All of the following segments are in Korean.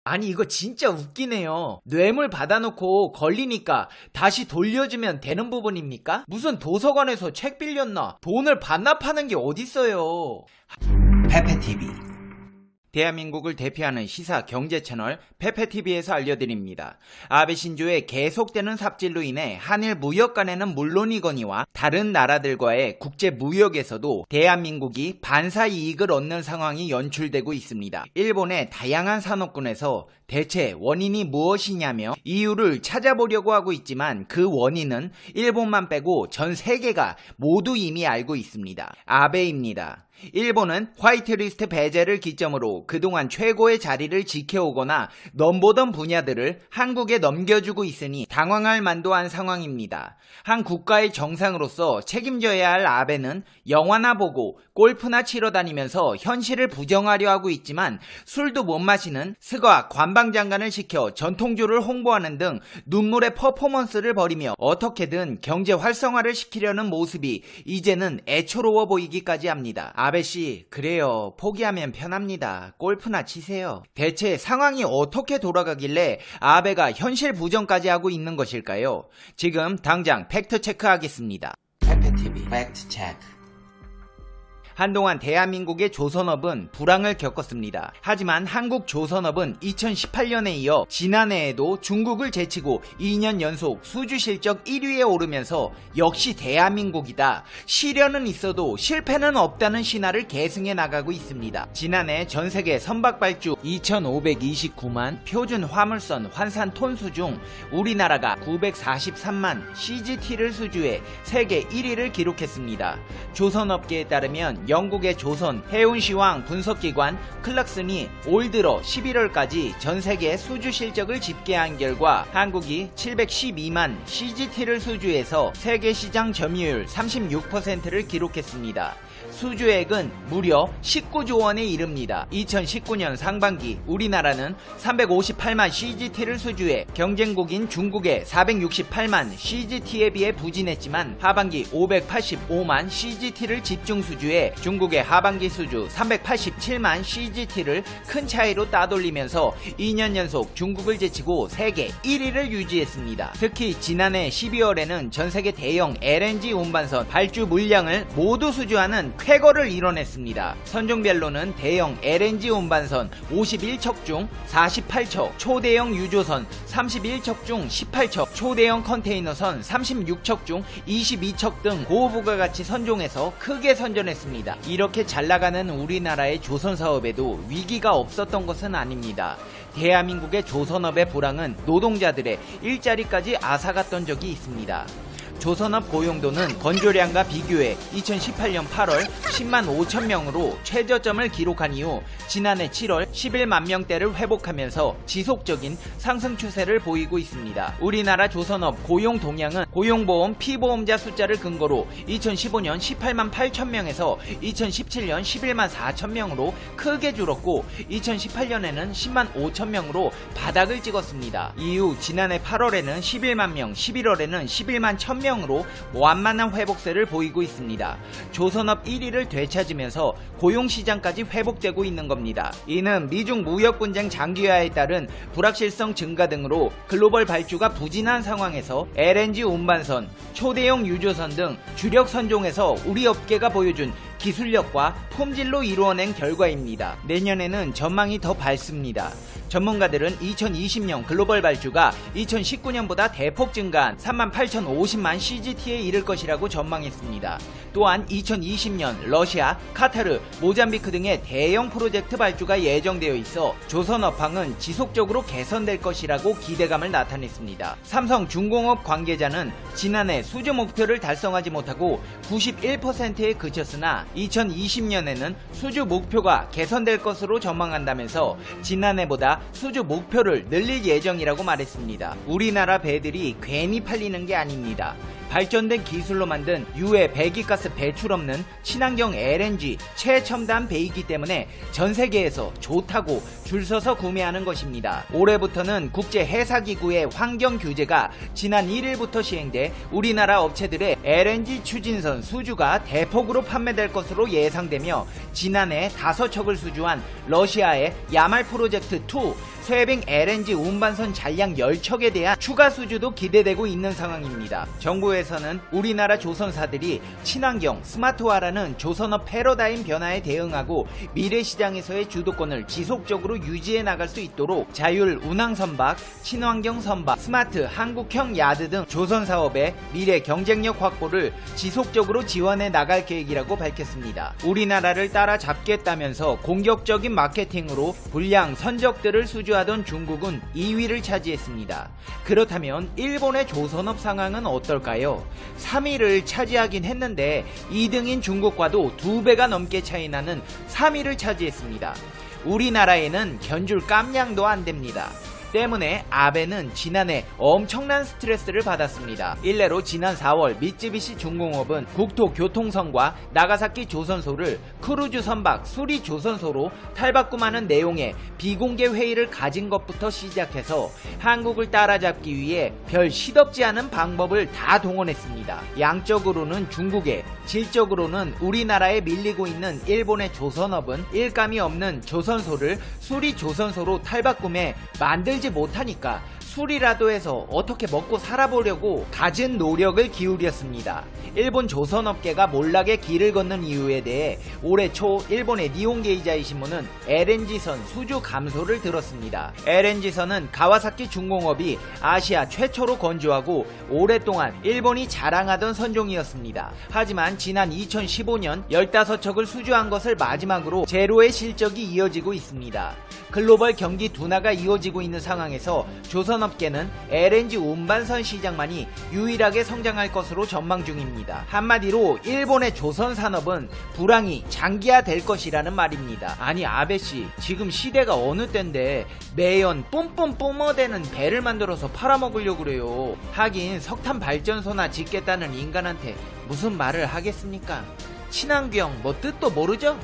아니 이거 진짜 웃기네요. 뇌물 받아놓고 걸리니까 다시 돌려주면 되는 부분입니까? 무슨 도서관에서 책 빌렸나? 돈을 반납하는 게 어딨어요. 페페TV, 대한민국을 대표하는 시사 경제 채널 페페TV에서 알려드립니다. 아베 신조의 계속되는 삽질로 인해 한일 무역 간에는 물론이거니와 다른 나라들과의 국제 무역에서도 대한민국이 반사 이익을 얻는 상황이 연출되고 있습니다. 일본의 다양한 산업군에서 대체 원인이 무엇이냐며 이유를 찾아보려고 하고 있지만 그 원인은 일본만 빼고 전 세계가 모두 이미 알고 있습니다. 아베입니다. 일본은 화이트리스트 배제를 기점으로 그동안 최고의 자리를 지켜오거나 넘보던 분야들을 한국에 넘겨주고 있으니 당황할 만도 한 상황입니다. 한 국가의 정상으로서 책임져야 할 아베는 영화나 보고 골프나 치러 다니면서 현실을 부정하려 하고 있지만 술도 못 마시는 스가 관방장관을 시켜 전통주를 홍보하는 등 눈물의 퍼포먼스를 벌이며 어떻게든 경제 활성화를 시키려는 모습이 이제는 애초로워 보이기까지 합니다. 아베씨, 그래요. 포기하면 편합니다. 골프나 치세요. 대체 상황이 어떻게 돌아가길래 아베가 현실 부정까지 하고 있는 것일까요? 지금 당장 팩트 체크하겠습니다. 페페TV 팩트 체크. 한동안 대한민국의 조선업은 불황을 겪었습니다. 하지만 한국 조선업은 2018년에 이어 지난해에도 중국을 제치고 2년 연속 수주 실적 1위에 오르면서 역시 대한민국이다. 시련은 있어도 실패는 없다는 신화를 계승해 나가고 있습니다. 지난해 전세계 선박발주 2529만 표준 화물선 환산 톤수 중 우리나라가 943만 CGT를 수주해 세계 1위를 기록했습니다. 조선업계에 따르면 영국의 조선 해운시황 분석기관 클락슨이 올 들어 11월까지 전세계 수주 실적을 집계한 결과 한국이 712만 CGT를 수주해서 세계 시장 점유율 36%를 기록했습니다. 수주액은 무려 19조 원에 이릅니다. 2019년 상반기 우리나라는 358만 CGT를 수주해 경쟁국인 중국의 468만 CGT에 비해 부진했지만 하반기 585만 CGT를 집중 수주해 중국의 하반기 수주 387만 CGT를 큰 차이로 따돌리면서 2년 연속 중국을 제치고 세계 1위를 유지했습니다. 특히 지난해 12월에는 전세계 대형 LNG 운반선 발주 물량을 모두 수주하는 쾌거를 이뤄냈습니다. 선종별로는 대형 LNG 운반선 51척 중 48척, 초대형 유조선 31척 중 18척, 초대형 컨테이너선 36척 중 22척 등 고부가가치 선종해서 크게 선전했습니다. 이렇게 잘나가는 우리나라의 조선사업에도 위기가 없었던 것은 아닙니다. 대한민국의 조선업의 불황은 노동자들의 일자리까지 앗아갔던 적이 있습니다. 조선업 고용도는 건조량과 비교해 2018년 8월 10만 5천 명으로 최저점을 기록한 이후 지난해 7월 11만 명대를 회복하면서 지속적인 상승 추세를 보이고 있습니다. 우리나라 조선업 고용 동향은 고용보험 피보험자 숫자를 근거로 2015년 18만 8천 명에서 2017년 11만 4천 명으로 크게 줄었고 2018년에는 10만 5천 명으로 바닥을 찍었습니다. 이후 지난해 8월에는 11만 명, 11월에는 11만 1천 명으로 완만한 회복세를 보이고 있습니다. 조선업 1위를 되찾으면서 고용시장까지 회복되고 있는 겁니다. 이는 미중 무역분쟁 장기화에 따른 불확실성 증가 등으로 글로벌 발주가 부진한 상황에서 LNG 운반선, 초대형 유조선 등 주력 선종에서 우리 업계가 보여준 기술력과 품질로 이루어낸 결과입니다. 내년에는 전망이 더 밝습니다. 전문가들은 2020년 글로벌 발주가 2019년보다 대폭 증가한 38,050만 CGT에 이를 것이라고 전망했습니다. 또한 2020년 러시아, 카타르, 모잠비크 등의 대형 프로젝트 발주가 예정되어 있어 조선업황은 지속적으로 개선될 것이라고 기대감을 나타냈습니다. 삼성중공업 관계자는 지난해 수주 목표를 달성하지 못하고 91%에 그쳤으나 2020년에는 수주 목표가 개선될 것으로 전망한다면서 지난해보다 수주 목표를 늘릴 예정이라고 말했습니다. 우리나라 배들이 괜히 팔리는 게 아닙니다. 발전된 기술로 만든 유해 배기가스 배출 없는 친환경 LNG 최첨단 배이기 때문에 전 세계에서 좋다고 줄 서서 구매하는 것입니다. 올해부터는 국제해사기구의 환경 규제가 지난 1일부터 시행돼 우리나라 업체들의 LNG 추진선 수주가 대폭으로 판매될 것으로 예상되며 지난해 5척을 수주한 러시아의 야말 프로젝트 2 쇠빙 LNG 운반선 잔량 10척에 대한 추가 수주도 기대되고 있는 상황입니다. 정부에서는 우리나라 조선사들이 친환경 스마트화라는 조선업 패러다임 변화에 대응하고 미래 시장에서의 주도권을 지속적으로 유지해 나갈 수 있도록 자율 운항 선박, 친환경 선박, 스마트 한국형 야드 등 조선 사업의 미래 경쟁력 확보를 지속적으로 지원해 나갈 계획이라고 밝혔습니다. 우리나라를 따라잡겠다면서 공격적인 마케팅으로 불량 선적들을 수주하던 중국은 2위를 차지했습니다. 그렇다면 일본의 조선업 상황은 어떨까요? 3위를 차지하긴 했는데 2등인 중국과도 2배가 넘게 차이나는 3위를 차지했습니다. 우리나라에는 견줄 깜냥도 안됩니다. 때문에 아베는 지난해 엄청난 스트레스를 받았습니다. 일례로 지난 4월 미쯔비시 중공업은 국토교통선과 나가사키 조선소를 크루즈 선박 수리 조선소로 탈바꿈하는 내용의 비공개 회의를 가진 것부터 시작해서 한국을 따라잡기 위해 별 시덥지 않은 방법을 다 동원했습니다. 양적으로는 중국에, 질적으로는 우리나라에 밀리고 있는 일본의 조선업은 일감이 없는 조선소를 수리 조선소로 탈바꿈해 만들지 못하니까 수리라도 해서 어떻게 먹고 살아보려고 갖은 노력을 기울였습니다. 일본 조선업계가 몰락의 길을 걷는 이유에 대해 올해 초 일본의 니혼게이자이 신문은 LNG선 수주 감소를 들었습니다. LNG선은 가와사키 중공업이 아시아 최초로 건조하고 오랫동안 일본이 자랑하던 선종이었습니다. 하지만 지난 2015년 15척을 수주한 것을 마지막으로 제로의 실적이 이어지고 있습니다. 글로벌 경기 둔화가 이어지고 있는 상황에서 조선업계는 LNG 운반선 시장만이 유일하게 성장할 것으로 전망 중입니다. 한마디로 일본의 조선 산업은 불황이 장기화될 것이라는 말입니다. 아니 아베씨, 지금 시대가 어느 때인데 매연 뿜뿜 뿜어대는 배를 만들어서 팔아먹으려고 그래요. 하긴 석탄 발전소나 짓겠다는 인간한테 무슨 말을 하겠습니까? 친환경 뭐 뜻도 모르죠?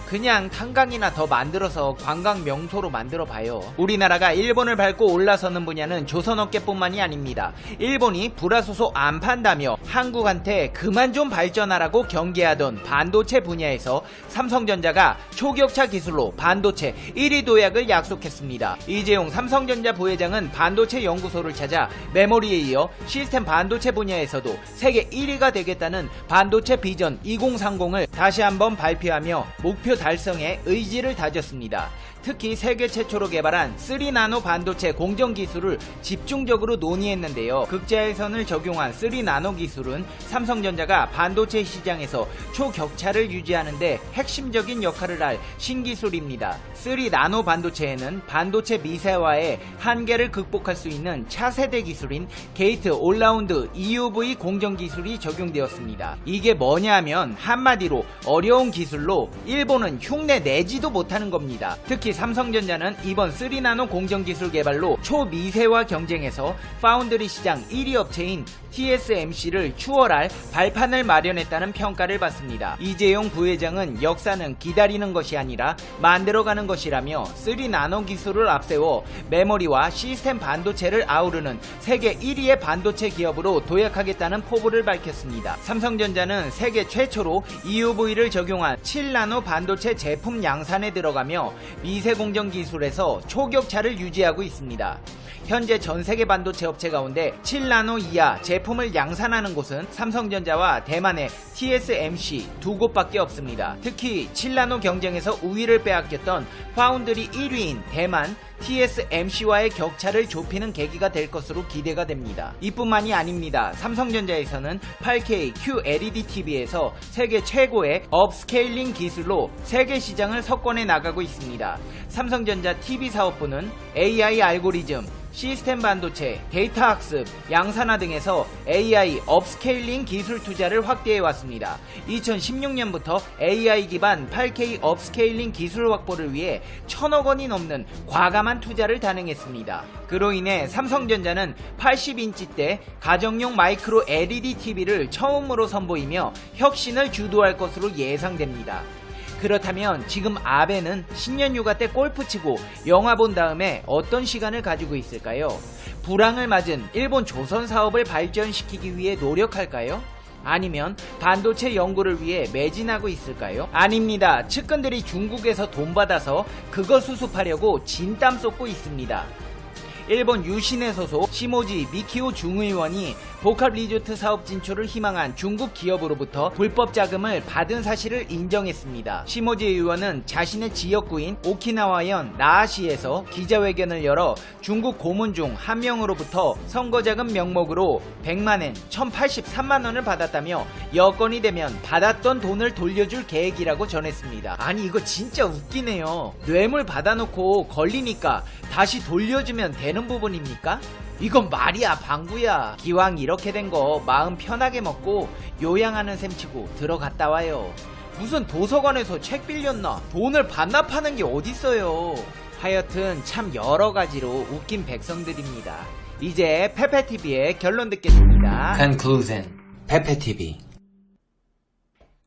그냥 탄광이나 더 만들어서 관광 명소로 만들어봐요. 우리나라가 일본을 밟고 올라서는 분야는 조선업계뿐만이 아닙니다. 일본이 불화소소 안 판다며 한국한테 그만 좀 발전하라고 경계하던 반도체 분야에서 삼성전자가 초격차 기술로 반도체 1위 도약을 약속했습니다. 이재용 삼성전자 부회장은 반도체 연구소를 찾아 메모리에 이어 시스템 반도체 분야에서도 세계 1위가 되겠다는 반도체 비전 2030을 다시 한번 발표하며 목표 달성에 의지를 다졌습니다. 특히 세계 최초로 개발한 3나노 반도체 공정 기술을 집중적으로 논의했는데요. 극자외선을 적용한 3나노 기술은 삼성전자가 반도체 시장에서 초격차를 유지하는데 핵심적인 역할을 할 신기술입니다. 3나노 반도체에는 반도체 미세화의 한계를 극복할 수 있는 차세대 기술인 게이트 올라운드 EUV 공정 기술이 적용되었습니다. 이게 뭐냐 하면 한마디로 어려운 기술로 일본은 흉내 내지도 못하는 겁니다. 특히 삼성전자는 이번 3나노 공정기술 개발로 초미세화 경쟁에서 파운드리 시장 1위 업체인 TSMC를 추월할 발판을 마련했다는 평가를 받습니다. 이재용 부회장은 역사는 기다리는 것이 아니라 만들어가는 것이라며 3나노 기술을 앞세워 메모리와 시스템 반도체를 아우르는 세계 1위의 반도체 기업으로 도약하겠다는 포부를 밝혔습니다. 삼성전자는 세계 최초로 EUV를 적용한 7나노 반도체 제품 양산에 들어가며 미세 공정 기술에서 초격차를 유지하고 있습니다. 현재 전세계 반도체 업체 가운데 7나노 이하 제품을 양산하는 곳은 삼성전자와 대만의 TSMC 두 곳밖에 없습니다. 특히 7나노 경쟁에서 우위를 빼앗겼던 파운드리 1위인 대만 TSMC와의 격차를 좁히는 계기가 될 것으로 기대가 됩니다. 이뿐만이 아닙니다. 삼성전자에서는 8K QLED TV에서 세계 최고의 업스케일링 기술로 세계 시장을 석권해 나가고 있습니다. 삼성전자 TV 사업부는 AI 알고리즘, 시스템 반도체, 데이터 학습, 양산화 등에서 AI 업스케일링 기술 투자를 확대해 왔습니다. 2016년부터 AI 기반 8K 업스케일링 기술 확보를 위해 1,000억 원이 넘는 과감한 투자를 단행했습니다. 그로 인해 삼성전자는 80인치대 가정용 마이크로 LED TV를 처음으로 선보이며 혁신을 주도할 것으로 예상됩니다. 그렇다면 지금 아베는 신년휴가 때 골프 치고 영화 본 다음에 어떤 시간을 가지고 있을까요? 불황을 맞은 일본 조선 사업을 발전시키기 위해 노력할까요? 아니면 반도체 연구를 위해 매진하고 있을까요? 아닙니다. 측근들이 중국에서 돈 받아서 그거 수습하려고 진땀 쏟고 있습니다. 일본 유신의 소속 시모지 미키오 중의원이 복합 리조트 사업 진출을 희망한 중국 기업으로부터 불법 자금을 받은 사실을 인정했습니다. 시모지 의원은 자신의 지역구인 오키나와현 나하시에서 기자회견을 열어 중국 고문 중 한 명으로부터 선거자금 명목으로 100만엔 1083만원을 받았다며 여건이 되면 받았던 돈을 돌려줄 계획이라고 전했습니다. 아니 이거 진짜 웃기네요. 뇌물 받아놓고 걸리니까 다시 돌려주면 되는 부분입니까? 이건 말이야 방구야. 기왕 이렇게 된 거 마음 편하게 먹고 요양하는 셈치고 들어갔다 와요. 무슨 도서관에서 책 빌렸나 돈을 반납하는 게 어딨어요. 하여튼 참 여러가지로 웃긴 백성들입니다. 이제 페페TV의 결론 듣겠습니다. Conclusion. 페페TV.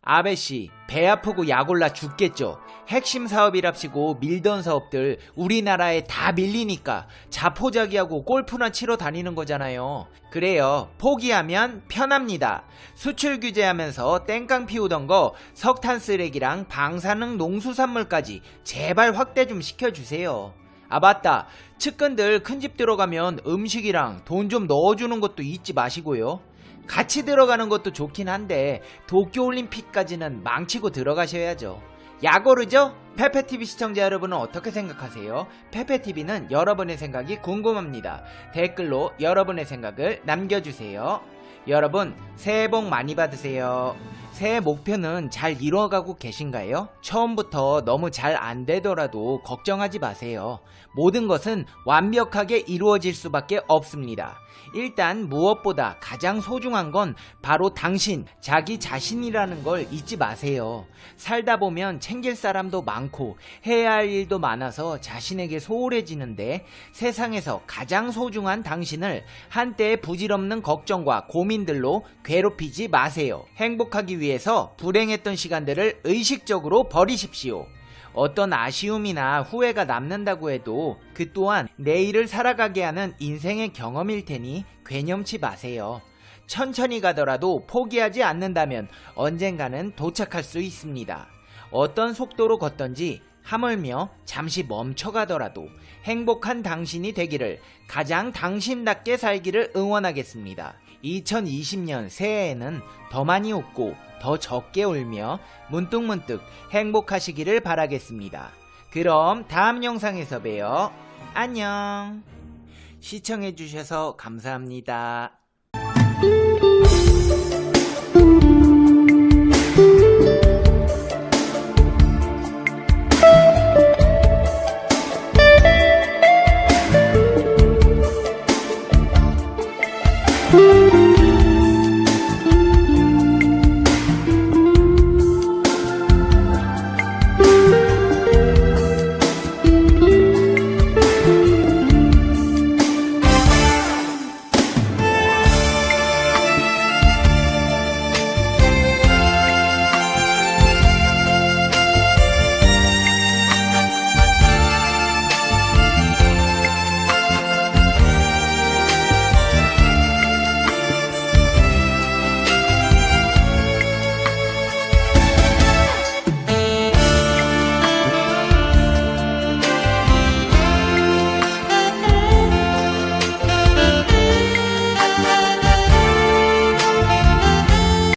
아베씨 배 아프고 약올라 죽겠죠. 핵심 사업이랍시고 밀던 사업들 우리나라에 다 밀리니까 자포자기하고 골프나 치러 다니는 거잖아요. 그래요. 포기하면 편합니다. 수출 규제하면서 땡깡 피우던 거 석탄 쓰레기랑 방사능 농수산물까지 제발 확대 좀 시켜주세요. 아 맞다. 측근들 큰집 들어가면 음식이랑 돈 좀 넣어주는 것도 잊지 마시고요. 같이 들어가는 것도 좋긴 한데 도쿄올림픽까지는 망치고 들어가셔야죠. 야고르죠? 페페TV 시청자 여러분은 어떻게 생각하세요? 페페TV는 여러분의 생각이 궁금합니다. 댓글로 여러분의 생각을 남겨주세요. 여러분 새해 복 많이 받으세요. 새해 목표는 잘 이루어가고 계신가요? 처음부터 너무 잘 안되더라도 걱정하지 마세요. 모든 것은 완벽하게 이루어질 수밖에 없습니다. 일단 무엇보다 가장 소중한 건 바로 당신, 자기 자신이라는 걸 잊지 마세요. 살다 보면 챙길 사람도 많고 해야 할 일도 많아서 자신에게 소홀해지는데 세상에서 가장 소중한 당신을 한때의 부질없는 걱정과 고민들로 괴롭히지 마세요. 행복하기 위해서 불행했던 시간들을 의식적으로 버리십시오. 어떤 아쉬움이나 후회가 남는다고 해도 그 또한 내일을 살아가게 하는 인생의 경험일 테니 괴념치 마세요. 천천히 가더라도 포기하지 않는다면 언젠가는 도착할 수 있습니다. 어떤 속도로 걷던지 하물며 잠시 멈춰가더라도 행복한 당신이 되기를 가장 당신답게 살기를 응원하겠습니다. 2020년 새해에는 더 많이 웃고 더 적게 울며 문득문득 행복하시기를 바라겠습니다. 그럼 다음 영상에서 봬요. 안녕. 시청해주셔서 감사합니다.